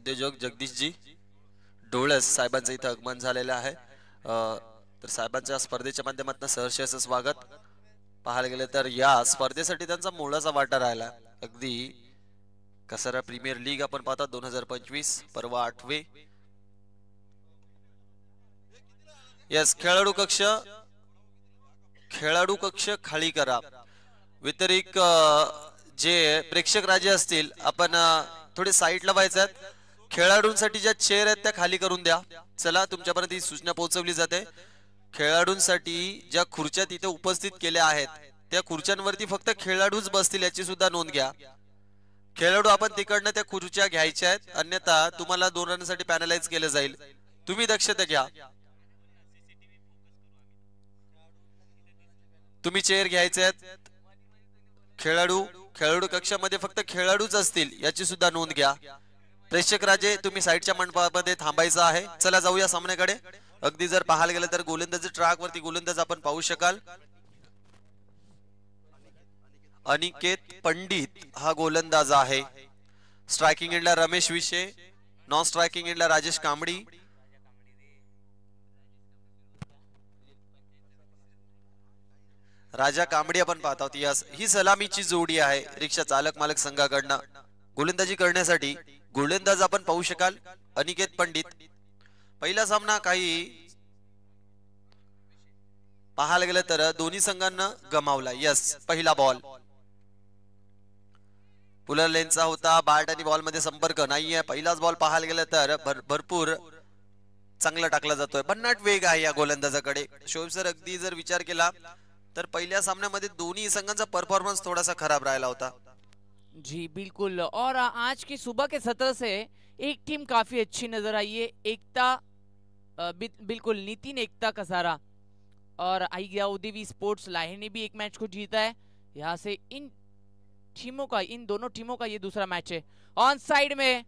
उद्योजक जगदीशजी डोळस साहेबांचं इथं आगमन झालेलं आहे। तर साहेबांच्या स्पर्धेच्या माध्यमातून सहर्ष स्वागत। पाहायला गेले तर या स्पर्धेसाठी त्यांचा मोलाचा वाटा राहिला। अगदी कसारा प्रीमियर लीग आपण पाहता 2025 पर्व 8वे। यस खेळाडू कक्ष खाली करा। व्यतिरिक्त जे प्रेक्षक राजे असतील आपण थोडे साईडला व्हायचं। खेळाडूंसाठी ज्या चेअर आहेत त्या खाली करून द्या। चला तुमच्यापर्यंत ही सूचना पोहोचवली जाते। खेळाडूंसाठी ज्या खुर्च्या तिथे उपस्थित केल्या आहेत त्या खुर्च्यांवरती फक्त खेळाडूच बसतील याची सुद्धा नोंद घ्या। खेळाडू आपण तिकडनं त्या खुर्च्या घ्यायच्या आहेत, अन्यथा तुम्हाला 2 रनांसाठी पॅनलाइज केलं जाईल। तुम्ही दक्षता घ्या। तुम्ही चेअर घ्यायचे आहेत। खेळाडू कक्षामध्ये फक्त खेळाडूच असतील याची सुद्धा नोंद घ्या। प्रेक्षक राजे तुम्ही साईडच्या मंडपामध्ये थांबायचं आहे। चला जाऊया सामन्याकडे। अगदी जर पाहायला गेलं तर गोलंदाजी ट्रॅक वरती गोलंदाज आपण पाहू शकाल। अनिकेत पंडित हा गोलंदाज आहे। स्ट्रायकिंग एंडला रमेश विशे, नॉन स्ट्रायकिंग एंडला राजेश कांबडी। राजा कांबडी आपण पाहत आहोत। यस ही सलामीची जोडी आहे रिक्षा चालक मालक संघाकडनं। गोलंदाजी करण्यासाठी गोलंदाज आपण पाहू शकाल अनिकेत पंडित। पहिला सामना काही पाहायला गेलं तर दोन्ही संघांना गमावला। यस पहिला बॉल पुलर लेनचा होता। बॅट आणि बॉल मध्ये संपर्क नाहीये। पहिलाच बॉल पाहायला गेलं तर भरपूर चांगला टाकला जातोय। भन्नाट वेग आहे या गोलंदाजाकडे। शोएब सर अगदी जर विचार केला तर पहिल्या सामन्यामध्ये दोन्ही संघांचा परफॉर्मन्स थोडासा खराब राहिला होता। जी बिल्कुल। और आज की सुबह के सत्र से एक टीम काफी अच्छी नजर आई है। एकता बिल्कुल नितिन एकता कसारा और आइडिया उदेवी स्पोर्ट्स लाहे ने भी एक मैच को जीता है। यहाँ से इन दोनों टीमों का ये दूसरा मैच है। ऑन साइड में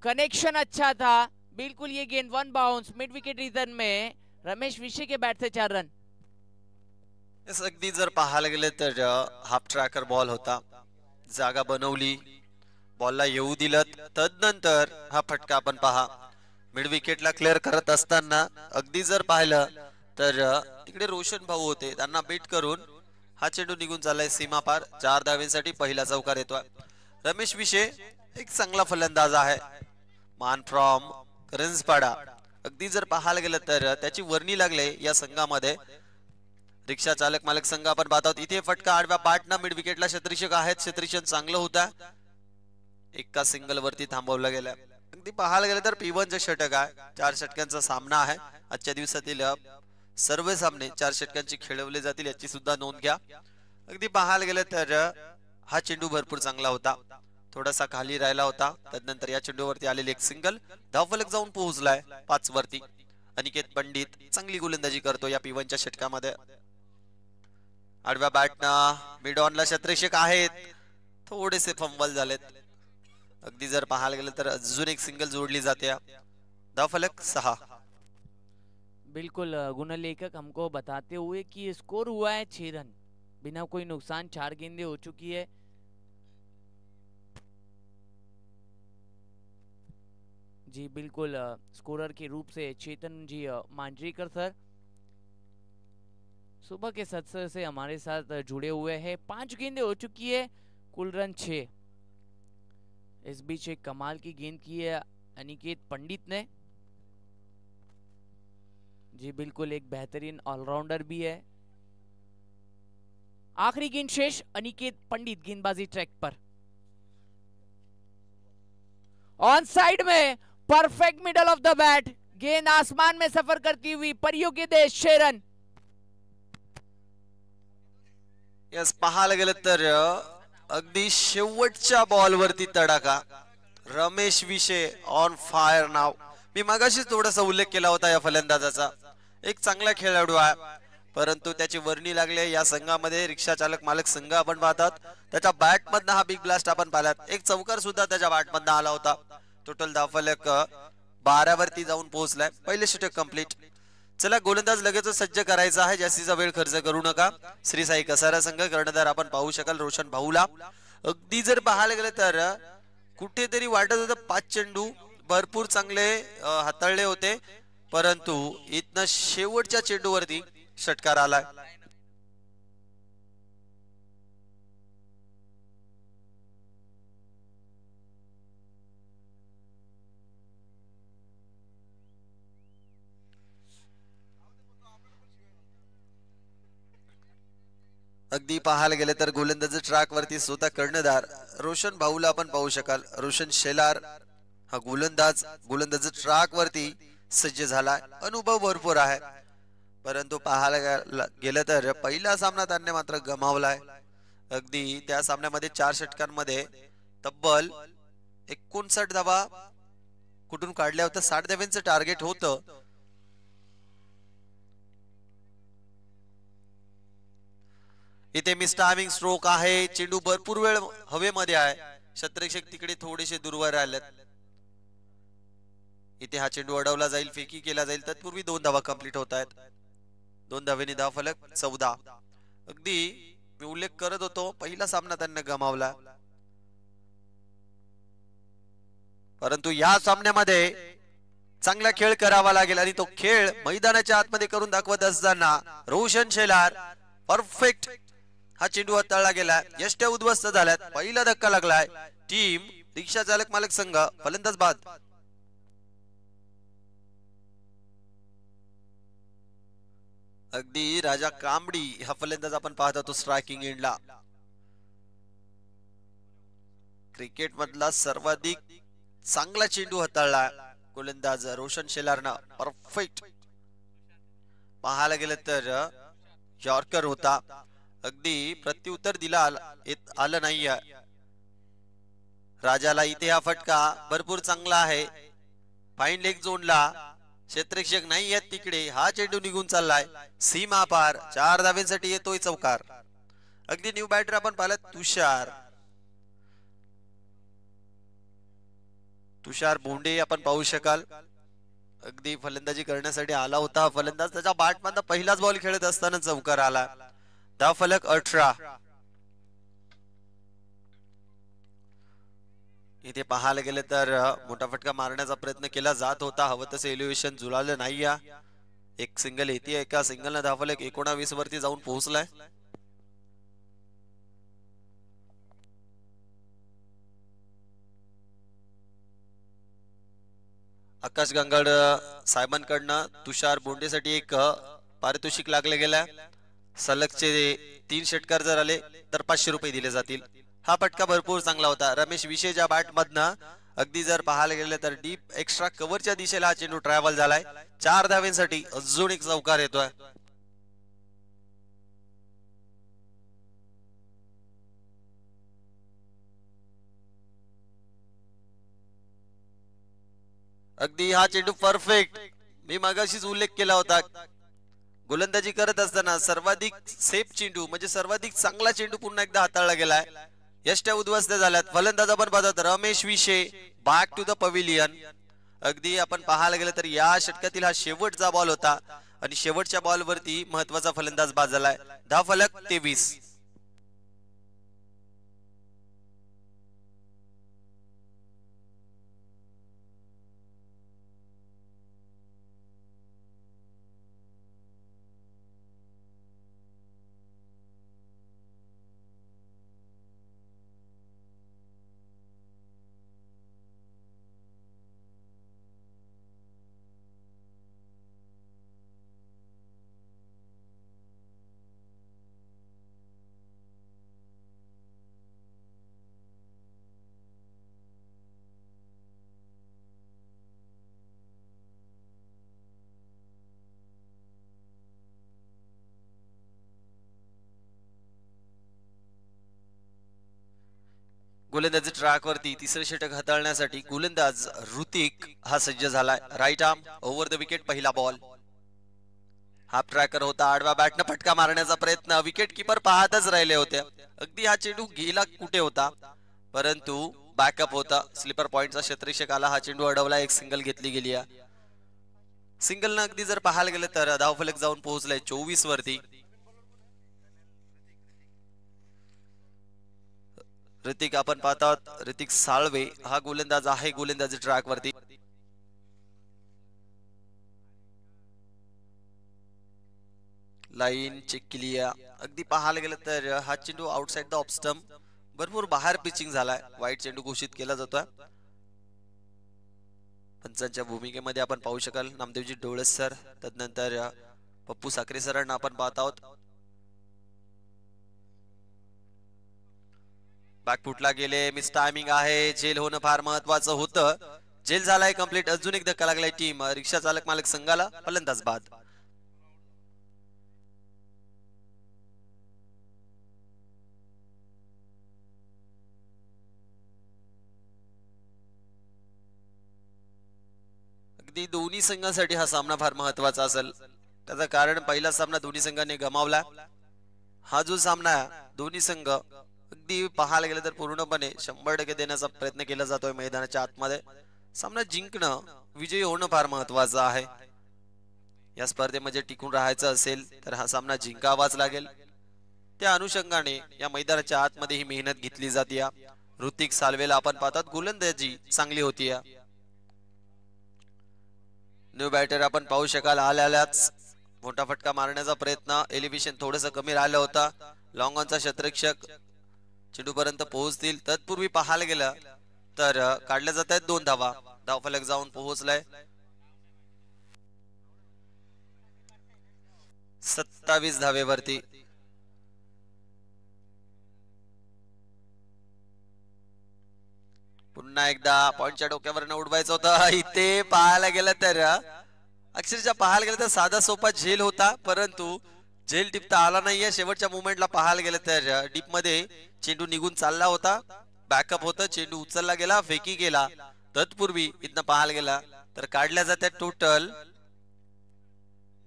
कनेक्शन अच्छा था बिल्कुल। ये गेंद 1 बाउंस मिड विकेट रिटर्न में रमेश विशे के बैट से 4 रन। इस अगदी जर पाहायला गेले तर हाफ ट्रॅकर बॉल होता। जागा बनवली, बॉलला येऊ दिलं, तदनंतर हा फटका आपण पहा मिड विकेटला क्लिअर करत असताना अगदी जर पाहिलं तर तिकडे रोशन भाऊ होते, त्यांना बीट करून हा चेंडू निघून चाललाय सीमा पार। 4 धावांसाठी पहिला चौकार येतोय। रमेश विशे एक चांगला फलंदाज आहे, मान फ्रॉम करंजपाडा। अगदी जर पाहायला गेलं तर त्याची वर्णी लागले या संघामध्ये। रिक्षा चालक मालक संघ आपण पाहत आहोत। इथे फटका आडव्या बॅटना मिड विकेटला क्षेत्ररक्षक आहेत। क्षेत्ररक्षण चांगलं होता, एका सिंगल वरती थांबवला गेला। अगदी पाहायला गेलं तर P1 षटक आहे। 4 षटकांचा सामना आहे। आजच्या दिवसातील सर्व सामने 4 षटकांची खेळवले जातील याची सुद्धा नोंद घ्या। अगदी पाहायला गेलं तर हा चेंडू भरपूर चांगला होता, थोडासा खाली राहिला होता। त्यानंतर या चेंडूवरती आलेले एक सिंगल धावफलक जाऊन पोहोचलाय 5 वरती। अनिकेत पंडित चांगली गोलंदाजी करतो या P1 षटकामध्ये। आडव्या बॅटना मिड ऑनला क्षेत्ररक्षक आहेत, थोडेसे फंबल झालेत। अगदी जर पाहायला गेलं तर अजून एक सिंगल जोडली जाते। धावफलक 6। बिल्कुल गुणलेखक हमको बताते हुए कि स्कोर हुआ है 6 रन बिना कोई नुकसान। 4 गेंदें हो चुकी है। जी बिल्कुल स्कोरर के रूप से चेतन जी मांजरेकर सर सुबह के सत्र से हमारे साथ जुड़े हुए हैं। 5 गेंदें हो चुकी है, कुल रन 6। इस बीच एक कमाल की गेंद की है अनिकेत पंडित ने। जी बिल्कुल एक बेहतरीन ऑलराउंडर भी है। आखिरी गेंद शेष अनिकेत पंडित गेंदबाजी ट्रैक पर। ऑन साइड में perfect middle of the bat, गेंद आसमान में सफर करती हुई परियों के देश 6 रन। यस पाहायला गेलं तर अगदी शेवटच्या बॉल वरती तडाखा। रमेश विशे ऑन फायर नाव। मी मगाशी थोडासा उल्लेख केला होता या फलंदाजाचा। एक चांगला खेळाडू आहे, परंतु त्याची वर्णी लागले या संघामध्ये। रिक्षा चालक मालक संघ आपण पाहतात, त्याच्या बॅट मधनं हा बिग ब्लास्ट आपण पाहिलात। एक चौकार सुद्धा त्याच्या बॅट मधनं आला होता। टोटल धावफलक 12 वरती जाऊन पोहोचलाय। पहिले षटक कंप्लीट। चला गोलंदाज लगेच सज्ज करायचा आहे, जास्तीचा वेळ खर्च करू नका। श्री साई कसारा संघ कर्णधार आपण पाहू शकाल रोशन भाऊला। अगदी जर पाहायला गेलं तर कुठेतरी वाटत होतं 5 चेंडू भरपूर चांगले हाताळले होते, परंतु इथनं शेवटच्या चेंडूवरती षटकार आलाय. अगदी पाहायला गेले तर गोलंदाज ट्रॅक वरती स्वतः कर्णधार रोशन भाऊला आपण पाहू शकाल. रोशन शेलार हा गोलंदाज ट्रॅक वरती सज्ज झाला. अनुभव भरपूर आहे, परंतु पाहायला गेलं तर पहिला सामना त्याने मात्र गमावलाय. अगदी त्या सामन्यामध्ये 4 षटकांमध्ये तब्बल 59 धावा कुठून काढल्या होत्या. 60 धाव्यांचं टार्गेट होतं. इथे मिस टायमिंग स्ट्रोक आहे. चेंडू भरपूर वेळ हवेमध्ये आहे. क्षेत्ररक्षक तिकडे थोडेसे दूरवर राहिलेत. इथे हा चेंडू अडवला जाईल, फेकी केला जाईल. तत्पूर्वी 2 धावा कंप्लीट होत आहेत. 2 धावेने धावफलक 14. अगदी मी उल्लेख करत होतो, पहिला सामना त्यांनी गमावला, परंतु या सामन्यामध्ये चांगला खेळ करावा लागेल आणि तो खेळ मैदानाच्या आतमध्ये करून दाखवत असताना रोशन शेलार परफेक्ट हा चेंडू हाताळला गेला. यष्ट्या उद्ध्वस्त झाल्यात. पहिला धक्का लागलाय. टीम रिक्षा चालक मालक संघ फलंदाज बाद. अगदी राजा कांबडी हा फलंदाज आपण पाहत होतो स्ट्रायकिंग एंडला. क्रिकेट मधला सर्वाधिक चांगला चेंडू हाताळला गोलंदाज रोशन शेलारनं. परफेक्ट पाहायला गेलं तर यॉर्कर होता. अगदी प्रत्युत्तर दिला आलं नाहीये राजाला. इथे हा फटका भरपूर चांगला आहे. फाईन लेग झोनला क्षेत्ररक्षक नाही आहेत तिकडे. हा चेंडू निघून चाललाय सीमा पार. 4 धाव्यांसाठी येतोय चौकार. अगदी न्यू बॅटर आपण पाहिलं तुषार भोंडे आपण पाहू शकाल. अगदी फलंदाजी करण्यासाठी आला होता फलंदाज. त्याच्या बॅट मधला पहिलाच बॉल खेळत असताना चौकार आला. धावफलक 18. इथे पाहायला गेले तर मोठा फटका मारण्याचा प्रयत्न केला जात होता. हवं तसं एलिव्हेशन जुळालं नाही. एक सिंगल येते. एका सिंगलनं धावफलक 19 वरती जाऊन पोहोचलाय. आकाश गांगड साहेबांकडनं तुषार बोंडेसाठी एक पारितोषिक लागले गेलाय. सलगचे 3 षटकार जर आले तर 500 रुपये दिले जातील. हा फटका भरपूर चांगला होता. रमेश विशेच्या बॅट मधनं अगदी जर पाहायला गेले तर डीप एक्स्ट्रा कव्हरच्या दिशेला हा चेंडू ट्रॅव्हल झालाय. 4 धाव्यांसाठी अजून एक चौकार येतोय. अगदी हा चेंडू परफेक्ट. मी मगाशीच उल्लेख केला होता, गोलंदाजी करत असताना सर्वाधिक सेफ चेंडू म्हणजे सर्वाधिक चांगला चेंडू पुन्हा एकदा हाताळला गेलाय. यष्ट्या उद्ध्वस्त झाल्यात. फलंदाज आपण पाहतात रमेश विशे बॅक टू द पवेलियन. अगदी आपण पाहायला गेलं तर या षटकातील हा शेवटचा बॉल होता आणि शेवटच्या बॉल वरती महत्वाचा फलंदाज बाद झालाय. धावफलक 23. गोलंदाजी ट्रॅक वरती तिसरे षटक हाताळण्यासाठी गोलंदाज ऋतिक हा सज्ज झालाय. Right arm over the wicket. पहिला बॉल. हाफ ट्रॅकर होता. आडवा बॅटनं फटका मारण्याचा प्रयत्न. विकेट किपर पाहतच राहिले होते. अगदी हा चेंडू गेला कुठे होता, परंतु बॅकअप होता. स्लीपर पॉइंटचा क्षेत्ररक्षक आला. हा चेंडू अडवला. एक सिंगल घेतली गेली. सिंगल न अगदी जर पाहायला गेलं तर धावफलक जाऊन पोहोचलाय 24 वरती. ऋतिक आपण पाहत आहोत, ऋतिक साळवे हा गोलंदाज आहे गोलंदाजी ट्रॅक वरती. लाईन चेक केली आहे. अगदी पाहायला गेलं तर हा चेंडू आउटसाइड द ऑफ स्टंप भरपूर बाहेर पिचिंग झालाय. वाईट चेंडू घोषित केला जातोय. पंचांच्या भूमिकेमध्ये आपण पाहू शकाल नामदेवजी डोळस सर, तदनंतर पप्पू साखरे सरांना आपण पाहत आहोत. बॅकफुटला गेले, मिस टायमिंग आहे. झेल होणं फार महत्वाचं होतं. झेल झालाय कंप्लीट. अजून एक धक्का लागलाय टीम रिक्षा चालक मालक संघाला. फलंदाज बाद. अगदी दोन्ही संघांसाठी हा सामना फार महत्वाचा असेल. त्याचं कारण पहिला सामना दोन्ही संघांनी गमावला. हा जो सामना दोन्ही संघ अगदी पाहायला गेलं तर पूर्णपणे 100% देण्याचा प्रयत्न केला जातोय मैदानाच्या आतमध्ये. सामना जिंकणं, विजयी होणं फार महत्वाचं आहे. या स्पर्धेमध्ये टिकून राहायचं असेल तर हा सामना जिंकावाच लागेल. त्या अनुषंगाने या मैदानाच्या आतमध्ये ही मेहनत घेतली जाते. ऋतिक साळवेला आपण पाहतात, गोलंदाजी चांगली होती. न्यू बॅटर आपण पाहू शकाल, आल्याच मोठा फटका मारण्याचा प्रयत्न. एलिव्हेशन थोडंसं कमी राहिलं होतं. लॉंग ऑनचा क्षेत्ररक्षक चेंडू पर्यंत पोहोचतील. तत्पूर्वी पाहायला गेलं तर काढल्या जात आहेत 2 धावा. धावफलक जाऊन पोहोचलाय. 27 धावेवरती. पुन्हा एकदा पॉइंटच्या डोक्यावर उडवायचं होतं. इथे पाहायला गेलं तर अक्षरशः पाहायला गेलं तर साधा सोपा झेल होता, परंतु झेल टिपता आला नाहीये. शेवटच्या मोमेंटला पाहायला गेलं तर डीप मध्ये चेंडू निघून चालला होता. बॅकअप होतं, चेंडू उचलला गेला, फेकी गेला. तत्पूर्वी इथनं पाहायला गेला तर काढल्या जाते टोटल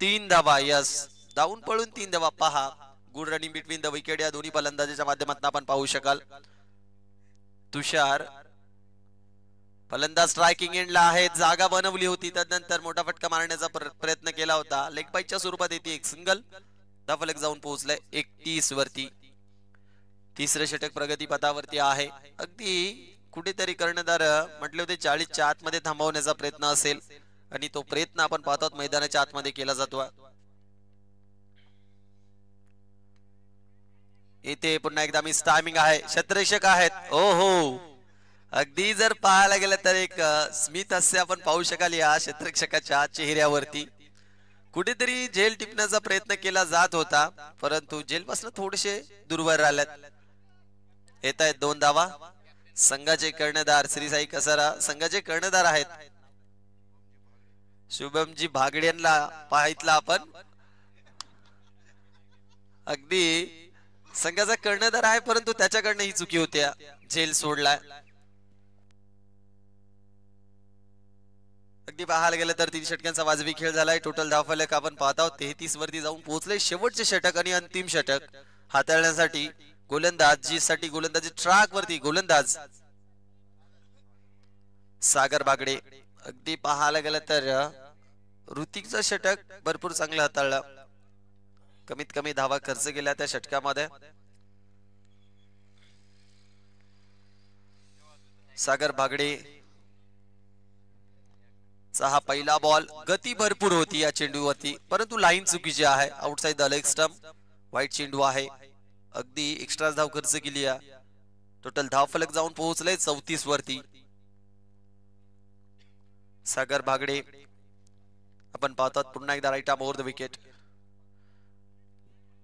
3 धावा. यस, धावून पळून 3 धावा. पहा, good running between the wicket या दोन्ही फलंदाजाच्या माध्यमातून आपण पाहू शकाल. तुषार फलंदाज स्ट्रायकिंग एंडला आहे. जागा बनवली होती, त्यानंतर मोठा फटका मारण्याचा प्रयत्न केला होता. लेग बाईटच्या स्वरूपात येते एक सिंगल. धावफलक जाऊन पोहोचलाय 31 वरती. तिसरं षटक प्रगती पथावरती आहे. अगदी कुठेतरी कर्णधार म्हटले होते 40च्या आतमध्ये थांबवण्याचा प्रयत्न असेल, आणि तो प्रयत्न आपण पाहतो मैदानाच्या आतमध्ये केला जातो. येथे पुन्हा एकदा मिस टायमिंग आहे. क्षेत्ररक्षक आहेत. ओ हो, अगदी जर पाहायला गेलं तर एक स्मित हास्य आपण पाहू शकाल या क्षेत्ररक्षकाच्या चेहऱ्यावरती. कुठेतरी झेल टिपण्याचा प्रयत्न केला जात होता, परंतु झेल पासून थोडेसे दूरवर राहिलेत. येत आहेत 2 धावा. संघाचे कर्णधार श्री साई कसारा संघाचे कर्णधार आहेत. शुभमजी भागडे यांना पाहितला आपण. अगदी संघाचा कर्णधार आहे, परंतु त्याच्याकडनं ही चुकी होती. झेल सोडलाय. अगदी पाहायला गेलं तर 3 षटकांचा वाजवी खेळ झालाय. टोटल धावफलक आपण पाहत आहोत 33 वरती जाऊन पोहोचले. शेवटचे षटक आणि अंतिम षटक हाताळण्यासाठी गोलंदाजीसाठी गोलंदाजी ट्रॅक वरती गोलंदाज सागर बागडे. अगदी पाहायला गेलं तर ऋतिकचं षटक भरपूर चांगलं हाताळलं. कमीत कमी धावा खर्च केल्या त्या षटकामध्ये. सागर बागडे हा पहिला बॉल. गती भरपूर होती या चेंडूवरती, परंतु लाईन चुकीची आहे. Outside the leg stump. वाईट चेंडू आहे. अगदी एक्स्ट्रा धाव खर्च केली आहे. टोटल धावफलक जाऊन पोहोचले 34 वरती. सागर बागडे आपण पाहतात पुन्हा एकदा right arm over the wicket.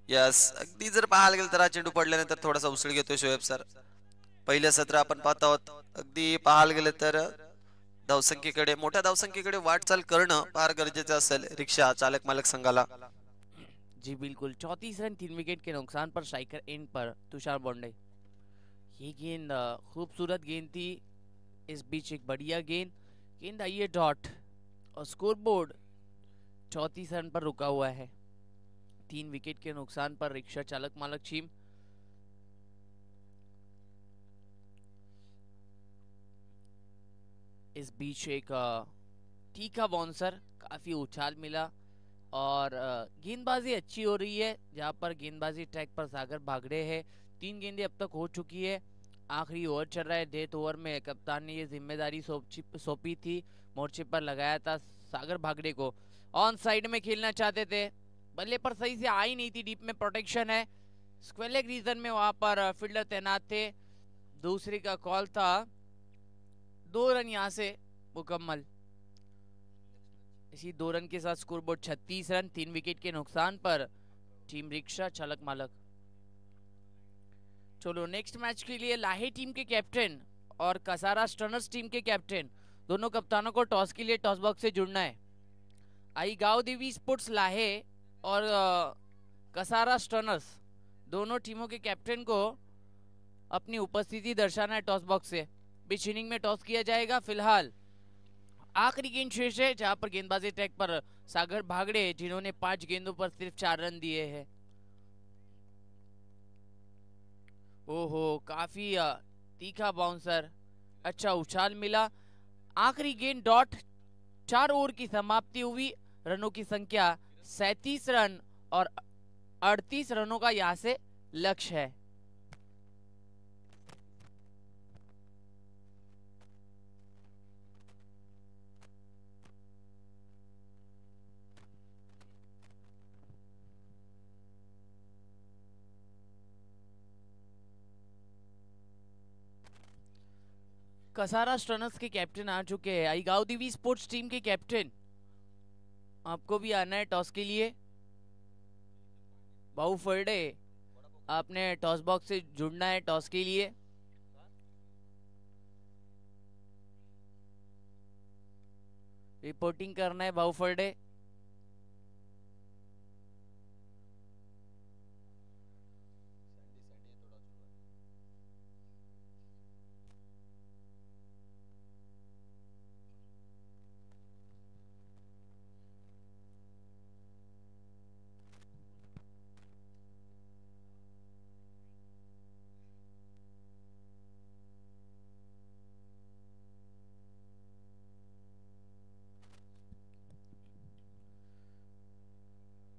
Yes, अगदी जर पाहायला गेलं तर हा चेंडू पडल्यानंतर थोडासा उसळ घेतोय शोएब सर. पहिलं सत्र आपण पाहत आहोत. अगदी पाहायला गेलं तर धावसंख्येकडे मोठ्या धावसंख्येकडे वाटचाल करणं फार गरजेचं असेल रिक्षा चालक मालक संघाला. जी बिल्कुल, 34 रन 3 विकेट के नुकसान पर स्ट्राइकर एंड पर तुषार बोंडे. ये गेंद खूबसूरत गेंद थी. इस बीच एक बढ़िया गेंद आई है डॉट, और स्कोर बोर्ड 34 रन पर रुका हुआ है. 3 विकेट के नुकसान पर रिक्शा चालक मालक टीम इस बीच एक तीखा बाउंसर, काफी उछाल मिला और गेंदबाजी अच्छी हो रही है. जहां पर गेंदबाजी ट्रैक पर सागर बागड़े है. 3 गेंदें अब तक हो चुकी है. आखिरी ओवर चल रहा है। डेथ ओवर में कप्तान ने ये जिम्मेदारी सौंपी थी, मोर्चे पर लगाया था सागर भागड़े को। ऑन साइड में खेलना चाहते थे, बल्ले पर सही से आई नहीं थी, डीप में प्रोटेक्शन है। स्क्वेलेग रीजन में वहां पर फील्डर तैनात थे। दूसरे का कॉल था, 2 रन यहां से मुकम्मल। इसी 2 रन के साथ स्कोरबोर्ड 36 रन, 3 विकेट के नुकसान पर टीम रिक्शा चालक मालक। चलो नेक्स्ट मैच के लिए लाहे टीम के कैप्टन और कसारा स्टर्नर्स टीम के कैप्टन, दोनों कप्तानों को टॉस के लिए टॉस बॉक्स से जुड़ना है। आई गांव देवी स्पोर्ट्स लाहे और कसारा स्टर्नर्स दोनों टीमों के कैप्टन को अपनी उपस्थिति दर्शाना है टॉस बॉक्स से। बीच इनिंग में टॉस किया जाएगा। फिलहाल आखिरी गेंद शेष है, जहां पर गेंदबाजी ट्रैक पर सागर भागड़े, जिन्होंने 5 गेंदों पर सिर्फ 4 रन दिए हैं। ओहो, काफी तीखा बाउंसर, अच्छा उछाल मिला। आखिरी गेंद डॉट, 4 ओवर की समाप्ति हुई। रनों की संख्या 37 रन और 38 रनों का यहां से लक्ष्य है। कसारा स्टर्नर्स के कैप्टन आ चुके हैं। आई गांव देवी स्पोर्ट्स टीम के कैप्टन, आपको भी आना है टॉस के लिए। बाऊ फर्डे, आपने टॉस बॉक्स से जुड़ना है टॉस के लिए। रिपोर्टिंग करना है बाऊ फर्डे।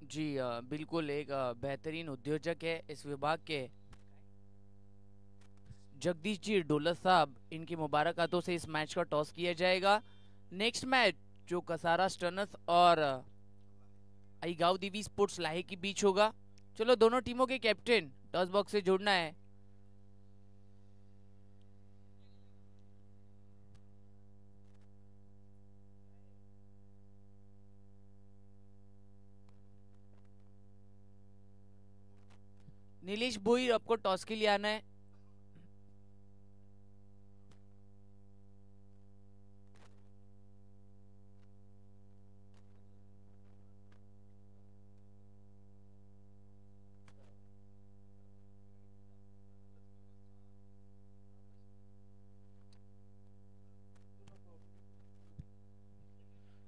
जी बिल्कुल, एक बेहतरीन उद्योजक है इस विभाग के, जगदीश जी डोलर साहब, इनकी मुबारक हाथों से इस मैच का टॉस किया जाएगा। नेक्स्ट मैच जो कसारा स्टर्नर्स और आई गांव देवी स्पोर्ट्स लाहे के बीच होगा। चलो दोनों टीमों के कैप्टन टॉस बॉक्स से जुड़ना है। नीलेश भोई, आपको टॉस के लिए आना है।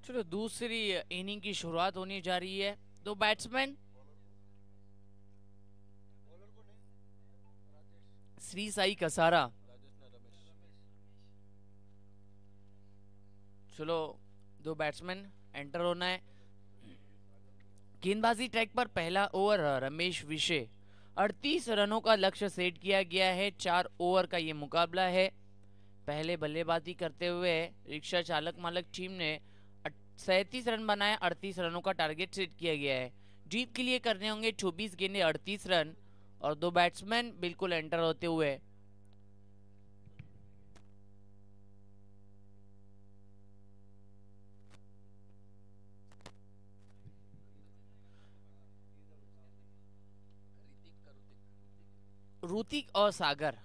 चलो दूसरी इनिंग की शुरुआत होने जा रही है। 2 बैट्समैन, श्री साई कसारा। चलो 2 बैट्समैन एंटर होना है। गेंदबाजी ट्रैक पर पहला ओवर रमेश विशे, 38 रनों का लक्ष्य सेट किया गया है। 4 ओवर का ये मुकाबला है। पहले बल्लेबाजी करते हुए रिक्शा चालक मालक टीम ने 37 रन बनाए, 38 रनों का टारगेट सेट किया गया है। जीत के लिए करने होंगे 24 गेंदे 38 रन, और 2 बैट्समैन बिल्कुल एंटर होते हुए। ऋतिक और सागर,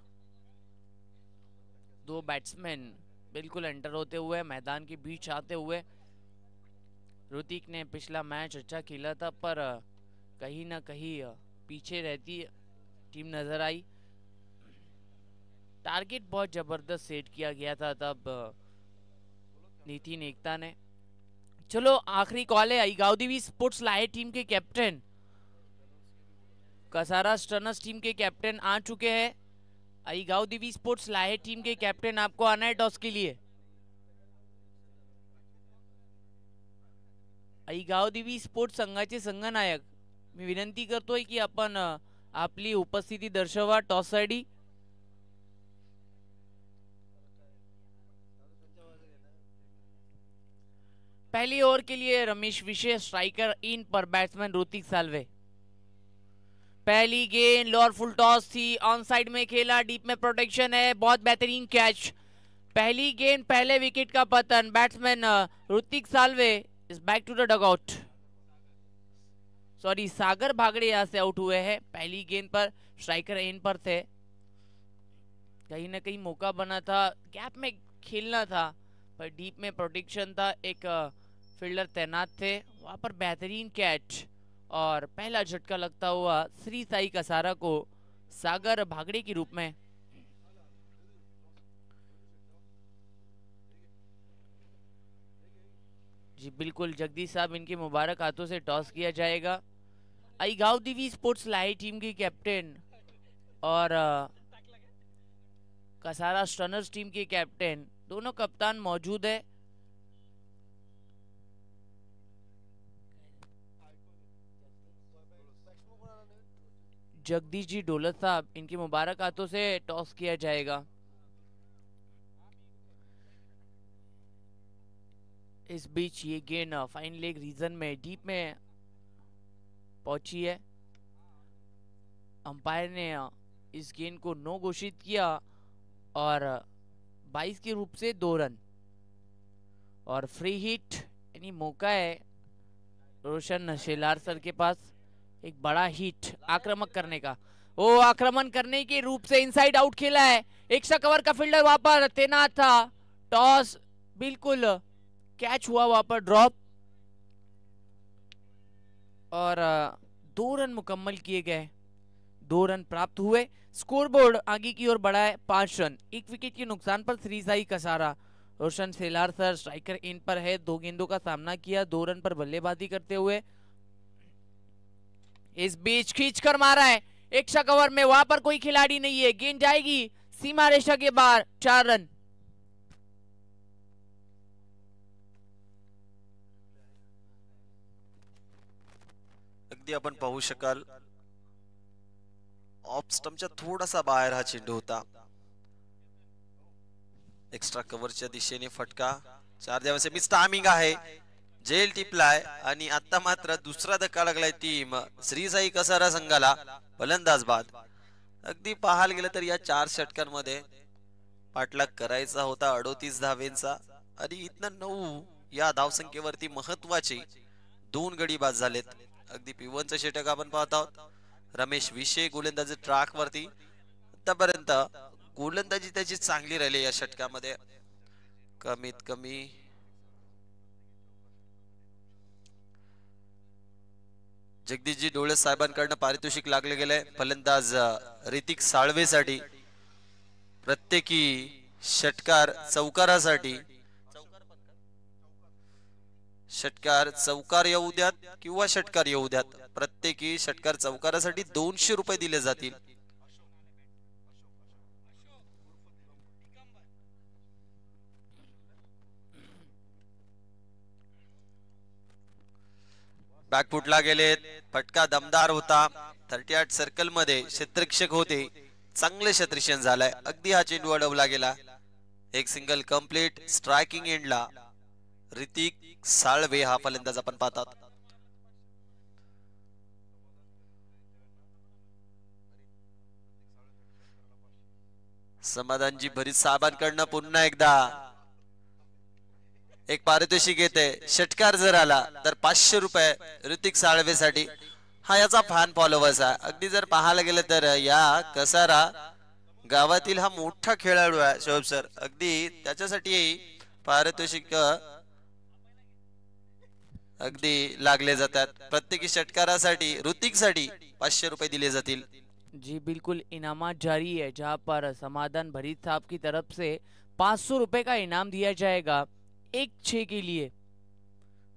2 बैट्समैन बिल्कुल एंटर होते हुए, मैदान के बीच आते हुए। ऋतिक ने पिछला मैच अच्छा खेला था, पर कहीं ना कहीं पीछे रहती टीम नजर आई। टारगेट बहुत जबरदस्त सेट किया गया था तब नितिन एकता ने। चलो आखिरी कॉल है। आई गांव देवी स्पोर्ट्स लाहे टीम के कैप्टन, कसारा स्टर्नर्स टीम के कैप्टन आ चुके हैं। आई गांव देवी स्पोर्ट्स लाहे टीम के कैप्टन, आपको आना है टॉस के लिए। आई गांव देवी स्पोर्ट्स संघाचे संघनायक, मी विनंती करतोय की आपण आपली उपस्थिती दर्शवा टॉस साठी। पहली ओवर के लिए रमेश विशे, स्ट्राइकर इन पर बैट्समैन ऋतिक साल्वे। पहली गेंद लोअर फुल टॉस थी, ऑन साइड में खेला, डीप में प्रोटेक्शन है, बहुत बेहतरीन कैच। पहली गेंद पहले विकेट का पतन, batsman Hrithik Salve is back to the dugout. Sorry, Sagar Bhagade यहां से आउट हुए हैं। पहली गेंद पर स्ट्राइकर इन पर थे, कहीं ना कहीं मौका बना था, गैप में खेलना था पर डीप में प्रोटेक्शन था, एक फील्डर तैनात थे वहां पर। बेहतरीन कैच और पहला झटका लगता हुआ श्री साई कसारा को सागर भागड़े के रूप में। जी बिल्कुल, जगदीश साहब इनके मुबारक हाथों से टॉस किया जाएगा। आईगांव दिवी स्पोर्ट्स लाई टीम के कैप्टन और कसारा स्टनर्स टीम के कैप्टन, दोनों कप्तान मौजूद है। जगदीश जी डोलत साहब इनके मुबारक हाथों से टॉस किया जाएगा। इस बीच ये गेंद फाइन लेग रीजन में डीप में पहुंची है। अंपायर ने इस गेंद को नो घोषित किया और 22 के रूप से 2 रन और फ्री हिट, यानी मौका है रोशन शेलार सर के पास एक बड़ा हिट आक्रामक करने का। वो आक्रमण करने के रूप से इनसाइड आउट खेला है, एक्स्ट्रा कवर का फील्डर वहां पर तैनात था, टॉस बिल्कुल कैच हुआ वहां पर, ड्रॉप और 2 रन मुकम्मल किए गए, 2 रन प्राप्त हुए। स्कोरबोर्ड आगे की ओर बढ़ा है 5 रन। 1 विकेट के नुकसान पर Shri Sai Kasara, Roshan Selar sir striker end पर है, 2 गेंदों का सामना किया, 2 रन पर बल्लेबाजी करते हुए। इस बीच खींच कर मारा है, एक्स्ट्रा कवर में वहां पर कोई खिलाड़ी नहीं है, गेंद जाएगी सीमा रेखा के बाहर, 4 रन। अगदी आपण पाहू शकाल ऑफ स्टंपच्या थोडासा बाहेर हा चेंडू होता। एक्स्ट्रा कव्हरच्या दिशेने फटका, 4 धावांचे मिस टायमिंग आहे, जेल टिपलाय आणि आता मात्र दुसरा धक्का लागलाय टीम श्री साई कसारा संघाला, फलंदाज बाद। अगदी पाहायला गेलं तर या 4 षटकांमध्ये पाठलाग करायचा होता 38 धावेंचा आणि इथनं 9 या धावसंख्येवरती महत्वाचे 2 गडी बाद झालेत। अगदी P1चं षटक आपण पाहत आहोत, रमेश विशे गोलंदाजी ट्रॅक वरती, आतापर्यंत गोलंदाजी त्याची चांगली राहिली या षटकामध्ये, कमीत कमी जगदीशजी डोळे साहेबांकडून पारितोषिक लागले गेले फलंदाज ऋतिक साळवेसाठी, प्रत्येकी षटकार चौकारासाठी, षटकार चौकार येऊ द्यात किंवा षटकार येऊ द्यात, प्रत्येकी षटकार चौकारासाठी 200 रुपये दिले जातील। बॅकफुटला गेलेत, फटका दमदार होता, 38 सर्कल मध्ये क्षेत्ररक्षक होते, चांगले क्षेत्ररक्षण झालंय। अगदी हा चेंडू अडवला गेला, एक सिंगल कंप्लीट, स्ट्रायकिंग एंडला ऋतिक साळवे हा फलंदाज आपण पाहतात। समाधानजी भरीत साहेबांकडनं पुन्हा एकदा एक पारितोषिक येते, षटकार जर आला तर 500 रुपये ऋतिक साळवे साठी, हा याचा फॅन फॉलोवर्स आहे। अगदी जर पाहायला गेलं तर या कसारा गावातील हा मोठा खेळाडू आहे शोभ सर, अगदी त्याच्यासाठी पारितोषिक अगदी लागले जातात, प्रत्येकी षटकारासाठी ऋतिक साठी 500 रुपये दिले जातील। जी बिल्कुल, इनामात जारी है जहां पर समाधान भरीत साहब की तरफ से 500 रुपए का इनाम दिया जाएगा 1-6 के लिए।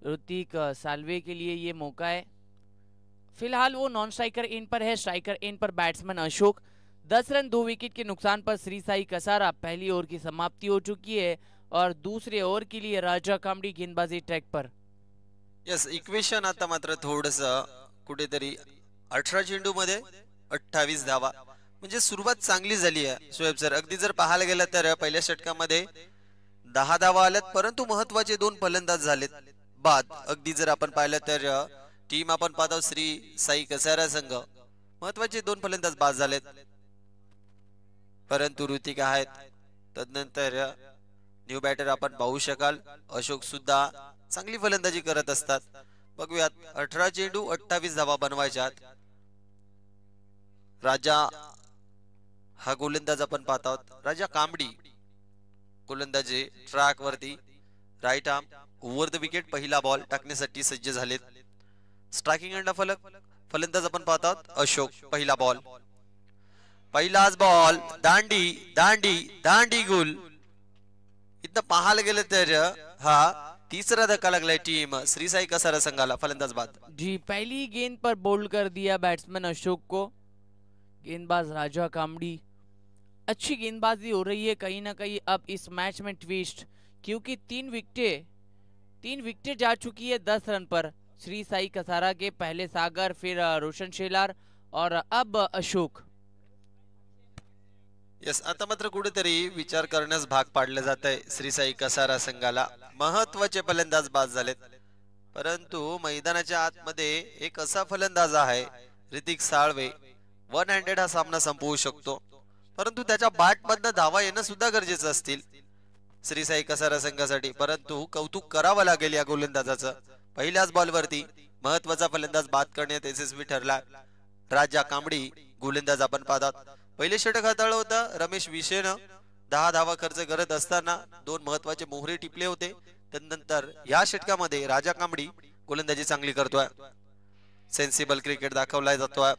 ऋतिक साल्वे के लिए ये मौका है, फिलहाल वो नॉन स्ट्राइकर इन पर है, स्ट्राइकर इन पर बैट्समैन अशोक। 10 रन 2 विकेट के नुकसान पर श्री साई कसारा। पहली ओवर की समाप्ति हो चुकी है और दूसरे ओवर के लिए राजा कामडी गेंदबाजी ट्रैक पर। यस, इक्वेशन आता मात्र थोडस कुठेतरी 18 चेंडू मध्ये 28 धावा, म्हणजे सुरुवात चांगली झाली आहे शोएब सर। अगदी जर पाहायला गेलं तर पहिल्या षटकामध्ये 10 धावा आल्यात, परंतु महत्वाचे 2 फलंदाज झालेत, बाद अगदी जर आपण पाहिलं तर टीम आपण पाहतो श्री साई कसारा संघ महत्वाचे 2 फलंदाज बाद झालेत, परंतु ऋतिक आहेत. तदनंतर न्यू बॅटर आपण पाहू शकाल अशोक सुद्धा चांगली फलंदाजी करत असतात. बघूयात 18 चेंडू 28 धावा बनवायच्यात. राजा हा गोलंदाज आपण पाहत आहोत. राजा कांबडी गोलंदाजी ट्रॅक वरती right arm over the wicket पहिला बॉल टाकण्यासाठी सज्ज झालेत. स्ट्रायकिंग अंडा फलक फलंदाज आपण पाहत आहोत अशोक. पहिला बॉल पहिलाच बॉल दांडी दांडी दांडी गुल. इथं पाहायला गेलं तर हा तीसरा धक्का लागलाय टीम श्री साई कसारा संघाला. फलंदाज बाद जी पहली गेंद पर बोल्ड कर दिया बैट्समैन अशोक को. गेंदबाज राजा कामड़ी अच्छी गेंदबाजी हो रही है कहीं ना कहीं अब इस मैच में ट्विस्ट, क्योंकि 3 विकेटें जा चुकी है 10 रन पर. श्री साई कसारा के पहले सागर, फिर रोशन शेलार और अब अशोक. यस आता मात्र कुठेतरी विचार करण्यास भाग पाडले जात आहे श्री साई कसारा संघाला. महत्वाचे फलंदाज बाद झालेत, परंतु मैदानाच्या आतमध्ये एक असा फलंदाज आहे ऋतिक साळवे. 1 हँडेड हा सामना संपवू शकतो, परंतु त्याच्या बॅट मधनं धावा येणं सुद्धा गरजेचं असतील श्री साई कसारा संघासाठी. परंतु कौतुक करावं लागेल या गोलंदाजाचं. पहिल्याच बॉलवरती महत्वाचा फलंदाज बाद करण्यात यशस्वी ठरला राजा कांबडी गोलंदाज आपण पाहतात. पहिले षटक हाताळलं होतं रमेश विशेनं 10 धावा खर्च करत असताना 2 महत्वाचे मोहरे टिपले होते. त्यानंतर या षटकामध्ये राजा कांबडी गोलंदाजी चांगली करतोय. सेन्सिबल क्रिकेट दाखवला जातोय.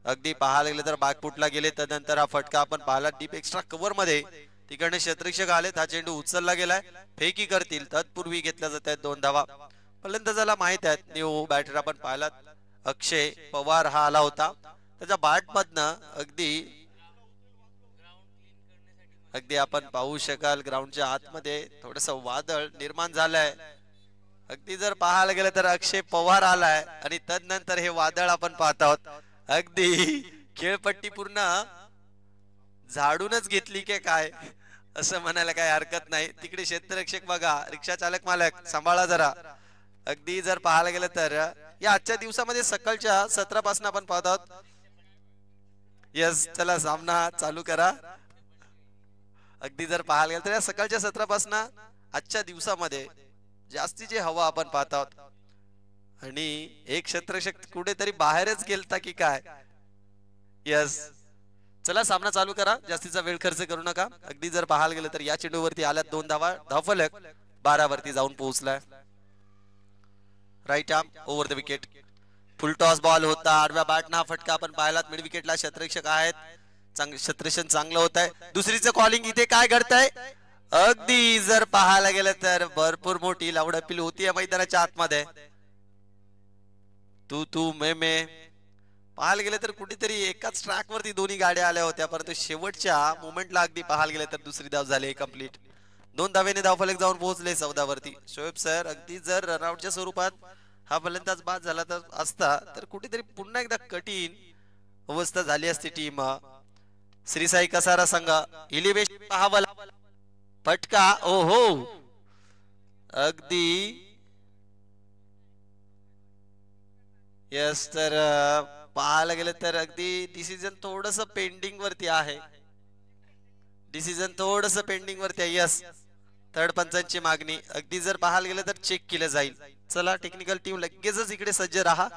अगदी पाहायला गेले तर बागपुटला गेले. त्यानंतर हा फटका आपण पाहिला डीप एक्स्ट्रा कव्हर मध्ये. तिकडे क्षेत्ररक्षक आलेत. हा चेंडू उचलला गेलाय. फेकी करतील तत्पूर्वी घेतल्या जात आहेत 2 धावा. फलंदाजाला माहित आहेत. न्यू बॅटर आपण पाहिलात अक्षय पवार हा आला होता. त्याच्या बॅट मधनं अगदी आपण पाहू शकाल ग्राउंडच्या आतमध्ये थोडस वादळ निर्माण झालंय. अगदी जर पाहायला गेलं तर अक्षय पवार आलाय आणि तदनंतर हे वादळ आपण पाहत आहोत. अगदी खेळपट्टी पूर्ण झाडूनच घेतली की काय असं म्हणायला काही हरकत नाही. तिकडे क्षेत्ररक्षक बघा, रिक्षा चालक मालक सांभाळा जरा. अगदी जर पाहायला गेलं तर या आजच्या दिवसामध्ये सकाळच्या 17 पासून आपण पाहत आहोत. यस चला सामना चालू करा. अगदी जर पाहायला गेलं तर या सकाळच्या 17 पासून आजच्या दिवसामध्ये जास्तीची हवा आपण पाहत आहोत. आणि एक क्षेत्ररक्षक कुठेतरी बाहेरच गेलता की काय. यस चला सामना चालू करा. जास्तीचा वेळ खर्च करू नका. अगदी जर पाहायला गेलं तर या चेंडूवरती आल्यात 2 धावा. धावफलक 12 वरती जाऊन पोहोचलाय. Right arm over the wicket full toss ball होता. आडव्या बॅटना हा फटका आपण पाहिलात. मिड विकेटला क्षेत्ररक्षक आहेत. क्षेत्ररक्षण चांगलं होत आहे. दुसरीचं कॉलिंग इथे काय घडतंय. अगदी जर पाहायला गेलं तर भरपूर मोठी लावडपील होती या मैदानाच्या आतमध्ये. तू मे पाहायला गेलं तर कुठेतरी एकाच ट्रॅक वरती दोन्ही गाड्या आल्या होत्या, परंतु शेवटच्या मोमेंटला अगदी पाहायला गेलं तर दुसरी धाव झाली कंप्लीट. 2 धावेने धावफलक जाऊन पोहोचले 14 वरती. शोएब सर अगदी जर रनआउटच्या स्वरूपात हा फलंदाज बाद झाला तर असता तर कुठेतरी पुन्हा एकदा कठीण अवस्था झाली असती टीम श्री साई कसारा संघ. इलिव्हेशन पाहावं फटका ओहो अगदी यस तर पाहायला गेलं तर अगदी डिसिजन थोडस पेंडिंग वरती आहे. डिसिजन थोडस पेंडिंग वरती आहे. यस थर्ड पंचांची मागणी अगदी जर पाहायला गेलं तर चेक केलं जाईल. चला टेक्निकल टीम लगेचच इकडे सज्ज राहा.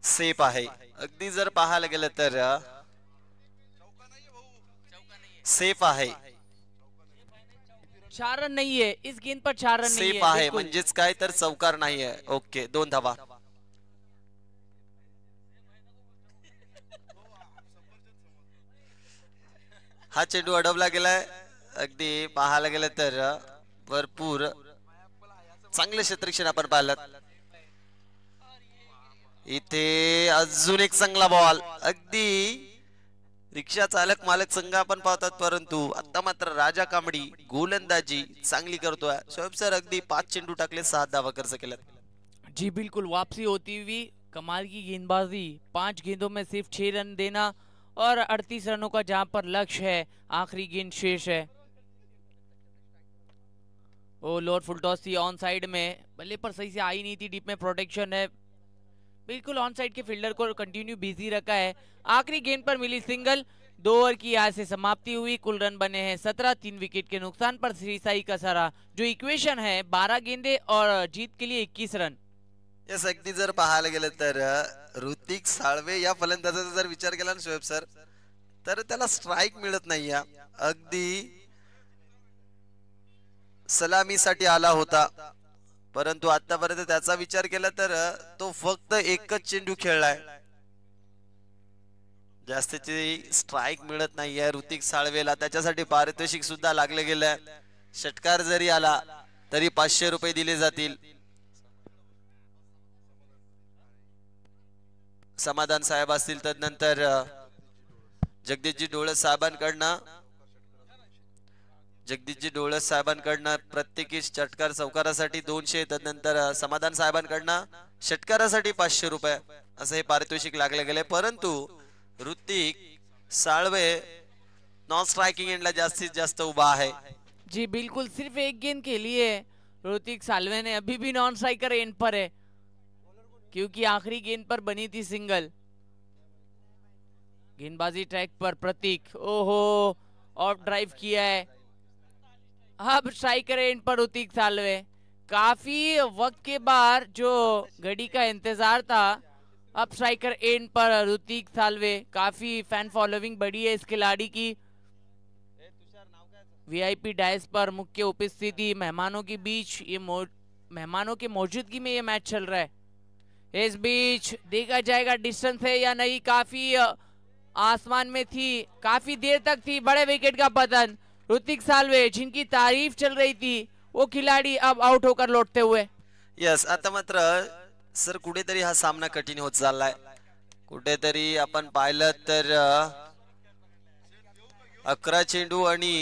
सेफ आहे. अगदी जर पाहायला गेलं तर सेफ आहे. 4 रन नहीं है इस गेंद पर, 4 रन नहीं सेफ है आहे बिल्कुल। म्हणजेच काय तर चौकार नाही आहे. ओके 2 धावा. हा चेंडू अडवला गेलाय. अगदी पाहायला गेलं तर भरपूर चांगले क्षेत्ररक्षण आपण पाहिलं. इथे अजून एक चांगला बॉल. अगदी रिक्षा चालक मालक संघ आपण पाहतात, परंतु आता मात्र राजा कांबडी गोलंदाजी चांगली करतोय. शोएब सर अगदी 5 चेंडू टाकले, 7 धावा खर्च केल्यात. जी बिल्कुल, वापसी होती हुई कमाल की गेंदबाजी, 5 गेंदों में सिर्फ 6 रन देना और 38 रनों का जहां पर लक्ष्य है, आखिरी गेंद शेष है। ओ लोअर फुल टॉस थी ऑन साइड में, बल्ले पर सही से आई नहीं थी, डीप में प्रोटेक्शन है, बिल्कुल ऑन साइड के फील्डर को कंटिन्यू बिजी रखा है। आखिरी गेंद पर मिली सिंगल, 2 ओवर की यहाँ से समाप्ति हुई। कुल रन बने हैं 17, 3 विकेट के नुकसान पर श्री साई कसारा। जो इक्वेशन है 12 गेंदे और जीत के लिए 21 रन। यस, अगदी जर पाहायला गेलं तर ऋतिक साळवे या फलंदाजाचा जर विचार केला ना शोएब सर, तर त्याला स्ट्राइक मिळत नाही. अगदी सलामीसाठी आला होता, परंतु आतापर्यंत त्याचा विचार केला तर तो फक्त एकच चेंडू खेळलाय. जास्तीची स्ट्राइक मिळत नाहीये ऋतिक साळवेला. त्याच्यासाठी पारितोषिक सुद्धा लागले गेलंय. षटकार जरी आला तरी 500 रुपये दिले जातील. समाधान साहेब असतील, तदनंतर जगदीशजी डोळस साहेबांकडनं प्रत्येकी षटकार चौकारासाठी 200, तदनंतर समाधान साहेबांकडनं षटकारासाठी 500 रुपये असं हे पारितोषिक लागले गेले. परंतु ऋतिक साळवे नॉन स्ट्राइकिंग एंडला जास्तीत जास्त उभा आहे. जी बिल्कुल, सिर्फ एक गेंद के लिए ऋतिक साल्वे ने अभी भी नॉन स्ट्राइकर एंड पर है, क्योंकि आखिरी गेंद पर बनी थी सिंगल। गेंदबाजी ट्रैक पर प्रतीक, ओहो ऑफ ड्राइव किया है। अब स्ट्राइकर एंड पर ऋतिक साल्वे। काफी वक्त के बाद जो घड़ी का इंतजार था, अब स्ट्राइकर एंड पर ऋतिक साल्वे। काफी फैन फॉलोइंग बढ़ी है इस खिलाड़ी की। वीआईपी डायस पर मुख्य उपस्थिति, मेहमानों के बीच ये मेहमानों की मौजूदगी में ये मैच चल रहा है। इस बीच देखा जाएगा डिस्टेंस है या नहीं। काफी आसमान में थी, काफी देर तक थी। बड़े विकेट का पतन। ऋतिक साल्वे जिनकी तारीफ चल रही थी, वो खिलाड़ी अब आउट होकर लौटते हुए। यस, आता मात्र सर कुठेतरी हा सामना कठीण होत चाललाय. कुठेतरी आपण पाहिलं तर 11 चेंडू आणि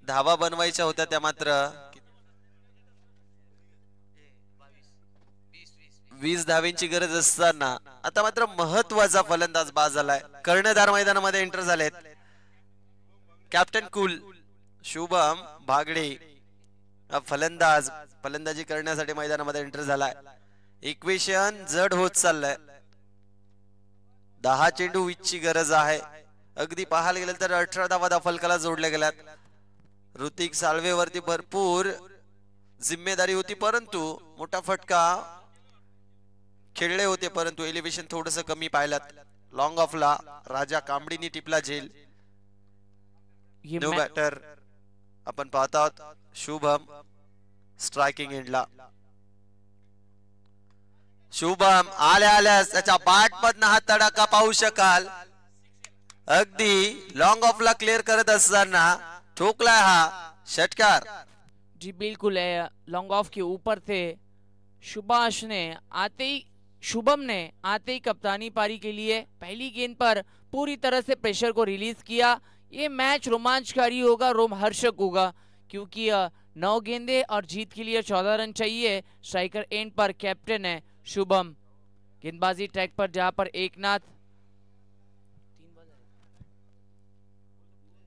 धावा बनवायच्या होत्या, त्या मात्र 20 धावेंची गरज असताना आता मात्र महत्वाचा फलंदाज बाद झालाय. कर्णधार मैदानामध्ये एंटर झालेत. कॅप्टन कुल शुभम भागडे फलंदाजी करण्यासाठी मैदानामध्ये एंटर झालाय. इक्वेशन जड होत चाललंय. 10 चेंडू 20 ची गरज आहे. अगदी पाहायला गेलं तर 18 धावा फलकाला जोडल्या गेल्यात. ऋतिक साळवे वरती भरपूर जिम्मेदारी होती, परंतु मोठा फटका खेळले होते, परंतु एलिव्हेशन थोडस कमी पाहिलात. लॉंग ऑफला राजा कांबडीनी टिपला झेल. न्यू बॅटर आपण पाहत आहोत. शुभम स्ट्रायकिंग एंडला. शुभम आल्या त्याच्या बॅट मधनं हा तडाखा पाहू शकाल. अगदी लॉंग ऑफला क्लिअर करत असताना ठोकलाय हा षटकार. जी बिल्कुल है, लॉन्ग ऑफ के ऊपर थे शुभम ने आते ही कप्तानी पारी के लिए पहली गेंद पर पूरी तरह से प्रेशर को रिलीज किया। ये मैच रोमांचकारी होगा, रोमहर्षक होगा, क्योंकि 9 गेंदे और जीत के लिए 14 रन चाहिए। स्ट्राइकर एंड पर कैप्टन है शुभम। गेंदबाजी ट्रैक पर जहां पर एकनाथ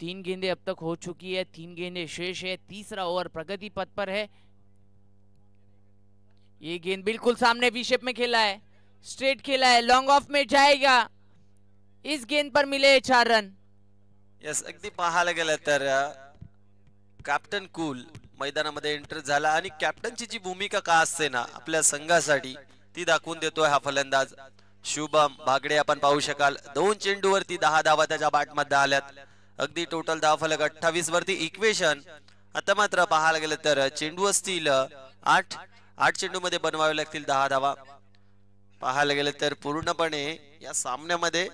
3 गेंदे अब तक हो चुकी है, 3 गेंदे शेष है। तीसरा ओवर प्रगति पथ पर है। ये गेंद बिल्कुल सामने वी शेप में खेला है, स्ट्रेट खेला है, लॉन्ग ऑफ में जाएगा। इस गेंद पर मिले 4 रन। यस, अगदी पाहायला गेलं तर कॅप्टन कूल मैदानामध्ये एंटर झाला आणि कॅप्टनची जी भूमिका का असते ना आपल्या संघासाठी, ती दाखवून देतोय हा फलंदाज शुभम बागडे. आपण पाहू शकाल 2 चेंडूवरती 10 धावा त्याच्या बॅटमध्ये आल्यात. अगदी टोटल धाव फलक 28 वरती इक्वेशन. आता मात्र पाहायला गेलं तर चेंडू असतील 8 चेंडू मध्ये बनवावे लागतील 10 धावा. पाहायला गेलं तर पूर्णपणे या सामन्यामध्ये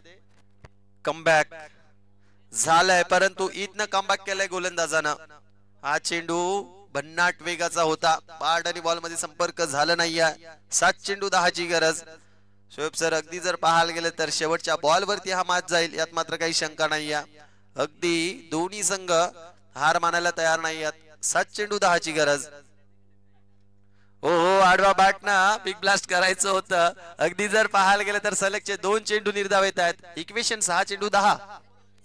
कमबॅक झालाय, परंतु इथनं कमबॅक केलाय गोलंदाजानं. हा चेंडू भन्नाट वेगाचा होता, बॅट आणि बॉल मध्ये संपर्क झाला नाहीये. 7 चेंडू 10 ची गरज. शोएब सर, अगदी जर पाहायला गेलं तर शेवटच्या बॉल वरती हा मॅच जाईल यात मात्र काही शंका नाहीये. अगदी दोन्ही संघ हार मानायला तयार नाही आहेत. 7 चेंडू 10 ची गरज. हो आडवा बॅट ना बिग ब्लास्ट करायचं होतं. अगदी जर पाहायला गेलं तर सलगचे 2 चेंडू निर्धाव येत आहेत. इक्वेशन 6 चेंडू 10.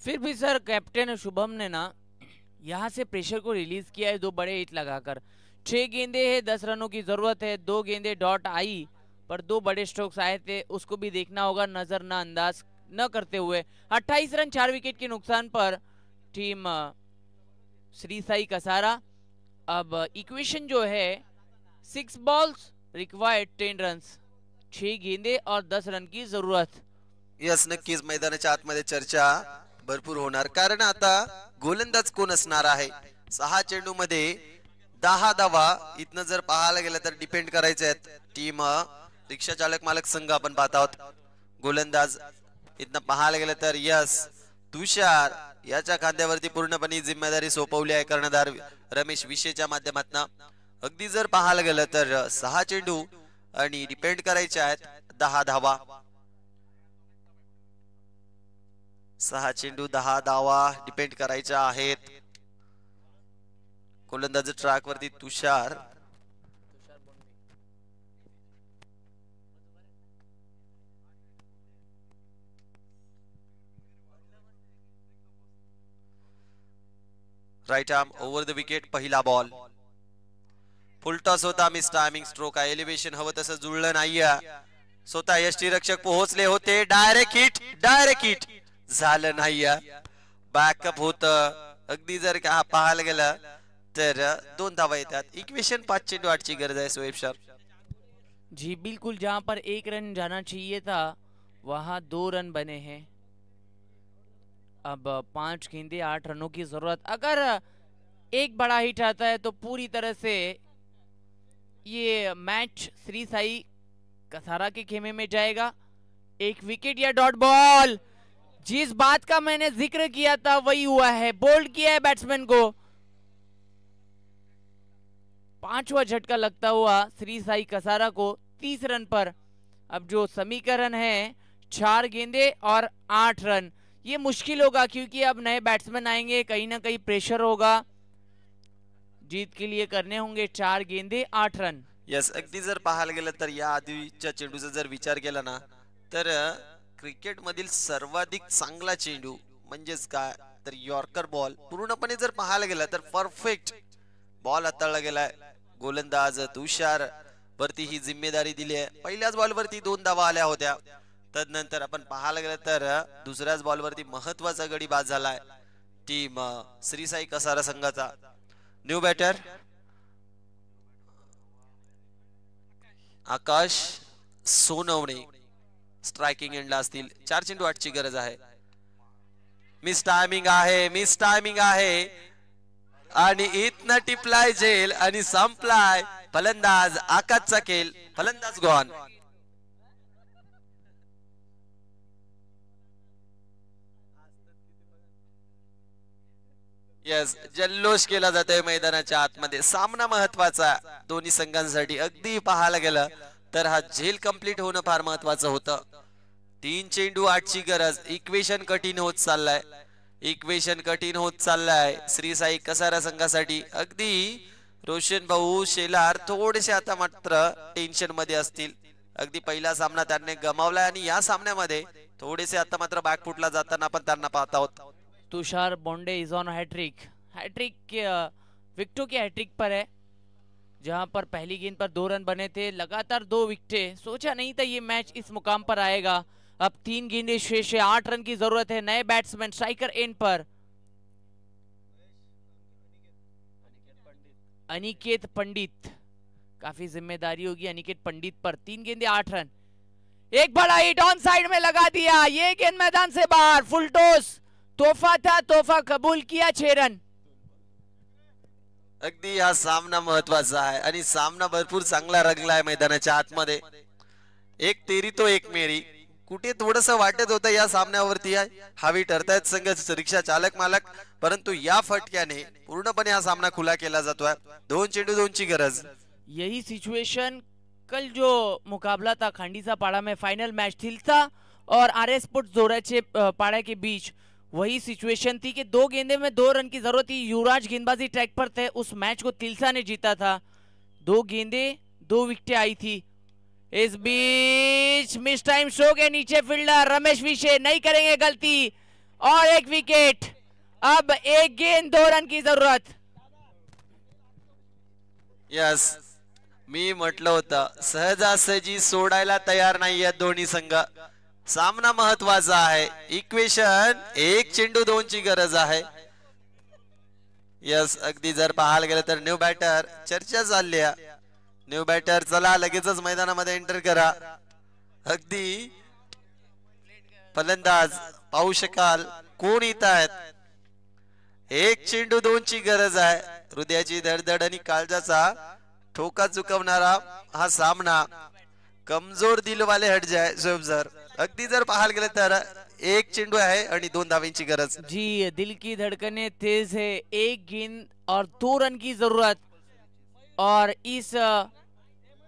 फिर भी सर कैप्टन शुभम ने ना यहाँ से प्रेशर को रिलीज किया है 2 बड़े हिट लगाकर. 6 गेंदे है, 10 रनों की जरूरत है. 2 गेंदे डॉट आई पर 2 बड़े स्ट्रोक्स आए थे, उसको भी देखना होगा नजर न अंदाज न करते हुए. 28 रन 4 विकेट के नुकसान पर टीम श्री साई कसारा. अब इक्वेशन जो है 6 बॉल्स रिक्वायर्ड 10 रन्स. 6 गेंदे और 10 रन की जरूरत. यस, नक्कीच मैदानाच्या आतमध्ये चर्चा भरपूर होणार, कारण आता गोलंदाज कोण असणार आहे. 6 चेंडू मध्ये 10 धावा इथनं जर पाहायला गेलं तर डिपेंड करायचे आहेत. टीम रिक्षा चालक मालक संघ आपण पाहत आहोत. गोलंदाज इथनं पाहायला गेलं तर यस तुषार याच्या खांद्यावरती पूर्णपणे जिम्मेदारी सोपवली आहे कर्णधार रमेश विशेच्या माध्यमातून. अगदी जर पाहायला गेलं तर 6 चेंडू आणि डिपेंड करायचे आहेत 10 धावा. 6 चेंडू 10 धावा डिपेंड करायच्या आहेत. गोलंदाज ट्रॅक वरती Tushar. Right arm over the wicket. पहिला बॉल फुल टॉस होता. मिस टायमिंग स्ट्रोक आहे. एलिव्हेशन हवं तसं जुळलं नाहीये. स्वतः यष्टीरक्षक पोहोचले होते. डायरेक्ट हिट झालं नाहीये. बॅकअप होत. अगदी जर का पाहायला गेलं तर 2 धावा येतात. इक्वेशन 5 चेंडू 8 ची गरज आहे. शोएब सर जी बिल्कुल, जहां पर 1 रन जाना चाहिए था वहां 2 रन बने हैं. अब 5 गेंदे 8 रनों की जरूरत. अगर एक बड़ा हिट आता है तो पूरी तरह से ये मैच श्री साई कसारा के खेमे में जाएगा. 1 विकेट या डॉट बॉल. जिस बात का मैंने जिक्र किया था वही हुआ है. बोल्ड किया है बैट्समैन को. 5वां झटका लगता हुआ श्री साई कसारा को 30 रन पर. अब जो समीकरण है 4 गेंदे और 8 रन, ये मुश्किल होगा क्योंकि अब नए बैट्समैन आएंगे. कहीं ना कहीं प्रेशर होगा. जीत के लिए करने होंगे 4 गेंदे 8 रन. यस, अगदी जर पाहायला गेलं तर या आधीच्या चेंडूचा जर विचार केला ना तर क्रिकेट मधील सर्वाधिक चांगला चेंडू म्हणजेच काय तर यॉर्कर बॉल. पूर्णपणे जर पाहायला गेला तर परफेक्ट बॉल हाताळला गेलाय. गोलंदाज तुषार वरती ही जिम्मेदारी दिली आहे. पहिल्याच बॉल वरती 2 धावा आल्या होत्या. तदनंतर आपण पाहायला गेलं तर दुसऱ्याच बॉल वरती महत्वाचा गडी बाद झालाय टीम श्री साई कसारा संघाचा. न्यू बॅटर आकाश सोनवणे स्ट्रायकिंग एंडला असतील. 4 चेंडू 8 ची गरज आहे. मिस टायमिंग आहे आणि इथनं टिपलाय झेल आणि संपलाय. फलंदाज आकाशचा खेळ. फलंदाज गॉन. यस, जल्लोष केला जातोय मैदानाच्या आतमध्ये. सामना महत्वाचा दोन्ही संघांसाठी. अगदी पाहायला गेलं तर हा झेल कंप्लीट होणं फार महत्वाचं होतं. 3 चेंडू 8 ची गरज. इक्वेशन कठीण होत चाललाय श्री साई कसारा संघासाठी. अगदी रोशन भाऊ शेलार थोडेसे आता मात्र टेन्शन मध्ये असतील. अगदी पहिला सामना त्यांनी गमावलाय आणि या सामन्यामध्ये थोडेसे आता मात्र बॅकफुटला जाताना आपण त्यांना पाहत आहोत. तुषार बोंडे इज ऑन हैट्रिक. विकेटों की हैट्रिक पर है, जहां पर पहली गेंद पर 2 रन बने थे. लगातार 2 विकेटें. सोचा नहीं था ये मैच इस मुकाम पर आएगा. अब 3 गेंदें शेष है. 8 रन की जरूरत है. नए बैट्समैन स्ट्राइकर एंड पर अनिकेत पंडित काफी जिम्मेदारी होगी अनिकेत पंडित पर। 3 गेंदे 8 रन। एक बड़ा हिट ऑन साइड में लगा दिया, ये गेंद मैदान से बाहर। फुल टॉस तोहफा था, तोहफा कबूल किया। 6 रन। अगदी हा सामना महत्वाचा आहे आणि सामना भरपूर चांगला रंगलाय मैदानाच्या आतमध्ये। एक तेरी तो एक मेरी, कुठे थोडस वाटत होतं या सामन्यावरती हावी ठरतायत संघ रिक्षा चालक मालक, परंतु या फटक्याने पूर्णपणे हा सामना खुला केला जातोय। 2 चेंडू 2 ची गरज। यही सिचुएशन कल जो मुकाबला था खांडीचा पाड़ा में, फाइनल मैच थिलसा और आरएस स्पोर्ट्स जोराचे पाड़ा के बीच, वही सिचुएशन थी कि 2 गेंदे में 2 रन की जरूरत थी। युवराज गेंदबाजी ट्रैक पर थे, उस मैच को तिलसा ने जीता था। 2 गेंदे 2 विकेटें आई थी। इस बीच मिस टाइम शो के नीचे फील्डर रमेश विशे नहीं करेंगे गलती, और 1 विकेट। अब 1 गेंद 2 रन की जरूरत। यस, मी म्हटलं होतं सहजासहजी सोडायला तयार नाही आहेत दोन्ही संघ। सामना महत्वाचा आहे। इक्वेशन 1 चेंडू 2 ची गरज आहे। यस, अगदी जर पाहायला गेलं तर न्यू बॅटर चर्चा चालली आहे। न्यू बॅटर चला लगेचच मैदानामध्ये एंटर करा। अगदी फलंदाज पाहू शकाल कोण येत आहेत। 1 चेंडू 2 ची गरज आहे। हृदयाची धडधड आणि काळजाचा ठोका चुकवणारा हा सामना। कमजोर दिलवाले हट जाए शोएब सर। अगदी जर पाहायला गेलं तर 1 चेंडू आहे आणि 2 धावांची गरज। जी, दिल की धड़कनें तेज है। 1 गेंद और 2 रन की जरूरत। और इस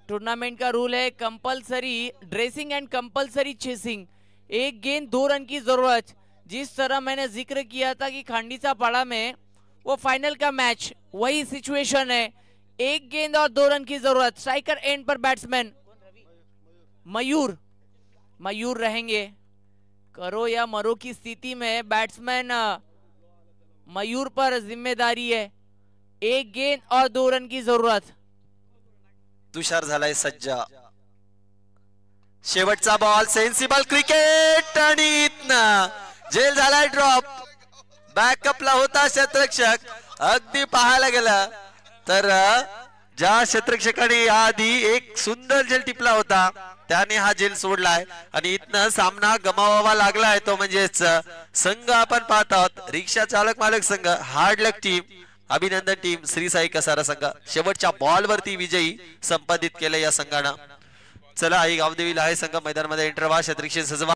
टूर्नामेंट का रूल है compulsory dressing end compulsory chasing. 1 गेंद 2 रन की जरूरत। जिस तरह मैंने जिक्र किया था कि खांडीचा पाड़ा में वो फाइनल का मैच, वही सिचुएशन है। 1 गेंद और 2 रन की जरूरत। स्ट्राइकर एंड पर बैट्समैन मयूर रहेंगे। करो या मरो की स्थिति में बैट्समैन मयूर पर जिम्मेदारी है। 1 गेंद और 2 रन की जरूरत। तुषार झालाय सज्ज। शेवटचा बॉल, सेन्सिबल क्रिकेट आणि इथनं जेल झालाय ड्रॉप। बॅकअपला होता क्षेत्ररक्षक। अगदी पाहायला गेलं तर ज्या क्षेत्ररक्षकाने आधी एक सुंदर जेल टिपला होता त्याने हा जेल सोडलाय आणि इथनं सामना गमावावा लागलाय, तो म्हणजेच संघ आपण पाहत आहोत रिक्षा चालक मालक संघ हार्ड लक टीम, अभिनंदन टीम, श्री साई कसारा संघ शेवटच्या बॉल वरती विजयी संपादित केले या संघानं। चला आई गावदेवी लहाई संघ मैदानामध्ये एंटर व्हा। क्षेत्ररक्षक सजवा।